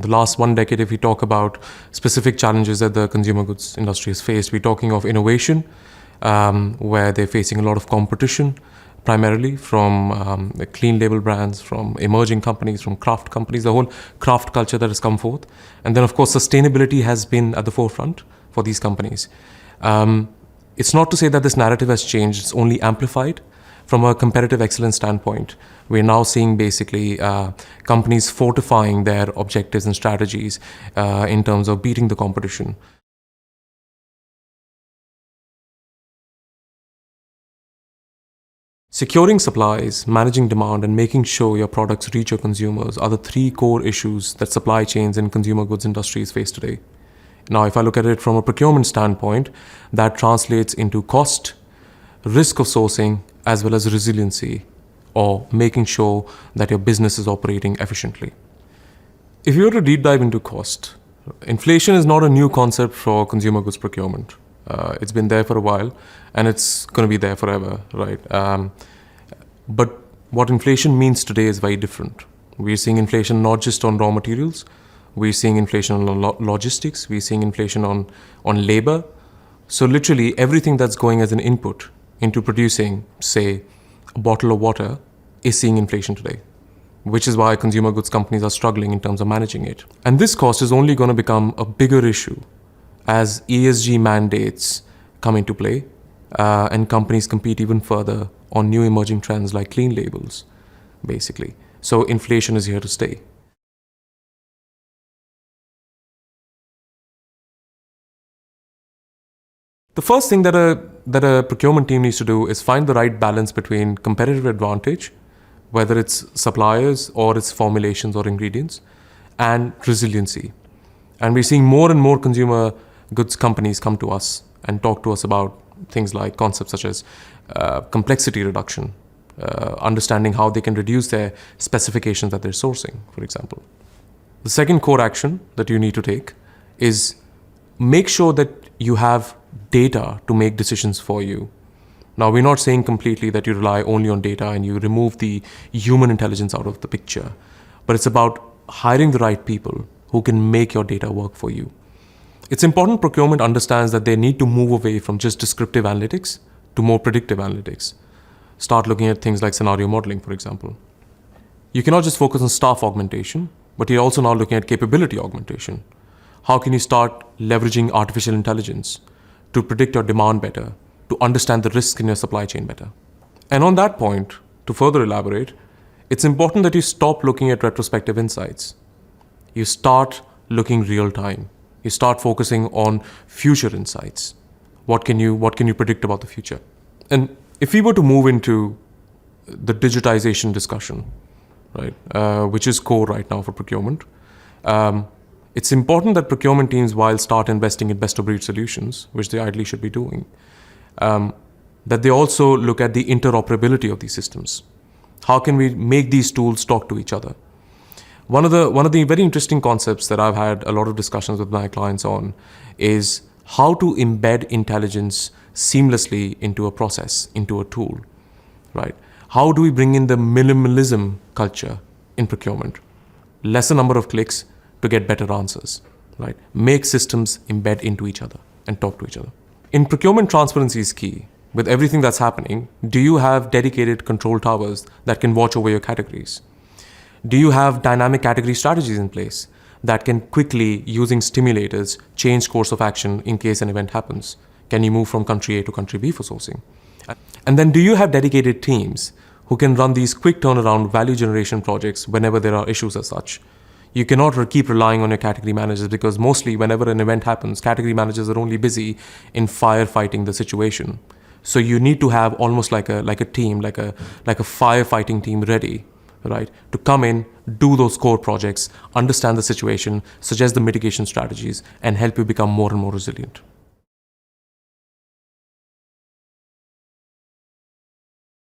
last 1 decade, if we talk about specific challenges that the consumer goods industry has faced, we're talking of innovation, where they're facing a lot of competition, primarily from the clean label brands, from emerging companies, from craft companies, the whole craft culture that has come forth. And then, of course, sustainability has been at the forefront for these companies. It's not to say that this narrative has changed, it's only amplified. From a competitive excellence standpoint, we're now seeing basically companies fortifying their objectives and strategies in terms of beating the competition. Securing supplies, managing demand, and making sure your products reach your consumers are the 3 core issues that supply chains and consumer goods industries face today. Now, if I look at it from a procurement standpoint, that translates into cost, risk of sourcing, as well as resiliency, or making sure that your business is operating efficiently. If you were to deep dive into cost, inflation is not a new concept for consumer goods procurement. It's been there for a while, and it's going to be there forever, right? But what inflation means today is very different. We're seeing inflation not just on raw materials, we're seeing inflation on logistics, we're seeing inflation on labor. So literally everything that's going as an input into producing, say, a bottle of water is seeing inflation today, which is why consumer goods companies are struggling in terms of managing it. And this cost is only going to become a bigger issue as ESG mandates come into play and companies compete even further on new emerging trends like clean labels, basically. So inflation is here to stay. The first thing that a procurement team needs to do is find the right balance between competitive advantage, whether it's suppliers or it's formulations or ingredients, and resiliency. And we're seeing more and more consumer goods companies come to us and talk to us about things like concepts such as complexity reduction, understanding how they can reduce their specifications that they're sourcing, for example. The second core action that you need to take is make sure that you have data to make decisions for you. Now, we're not saying completely that you rely only on data and you remove the human intelligence out of the picture, but it's about hiring the right people who can make your data work for you. It's important procurement understands that they need to move away from just descriptive analytics to more predictive analytics. Start looking at things like scenario modeling, for example. You cannot just focus on staff augmentation, but you're also now looking at capability augmentation. How can you start leveraging artificial intelligence to predict your demand better, to understand the risk in your supply chain better? And on that point, to further elaborate, it's important that you stop looking at retrospective insights. You start looking real time. You start focusing on future insights. What can you predict about the future? And if we were to move into the digitization discussion, right, which is core right now for procurement, it's important that procurement teams, while start investing in best-of-breed solutions, which they ideally should be doing, that they also look at the interoperability of these systems. How can we make these tools talk to each other? One of the very interesting concepts that I've had a lot of discussions with my clients on is how to embed intelligence seamlessly into a process, into a tool, right? How do we bring in the minimalism culture in procurement? Lesser number of clicks to get better answers, right? Make systems embed into each other and talk to each other. In procurement, transparency is key. With everything that's happening, do you have dedicated control towers that can watch over your categories? Do you have dynamic category strategies in place that can quickly, using stimulators, change course of action in case an event happens? Can you move from country A to country B for sourcing? And then do you have dedicated teams who can run these quick turnaround value generation projects whenever there are issues as such? You cannot keep relying on your category managers because mostly whenever an event happens, category managers are only busy in firefighting the situation. So you need to have almost like a team, like a firefighting team ready, right, to come in, do those core projects, understand the situation, suggest the mitigation strategies, and help you become more and more resilient.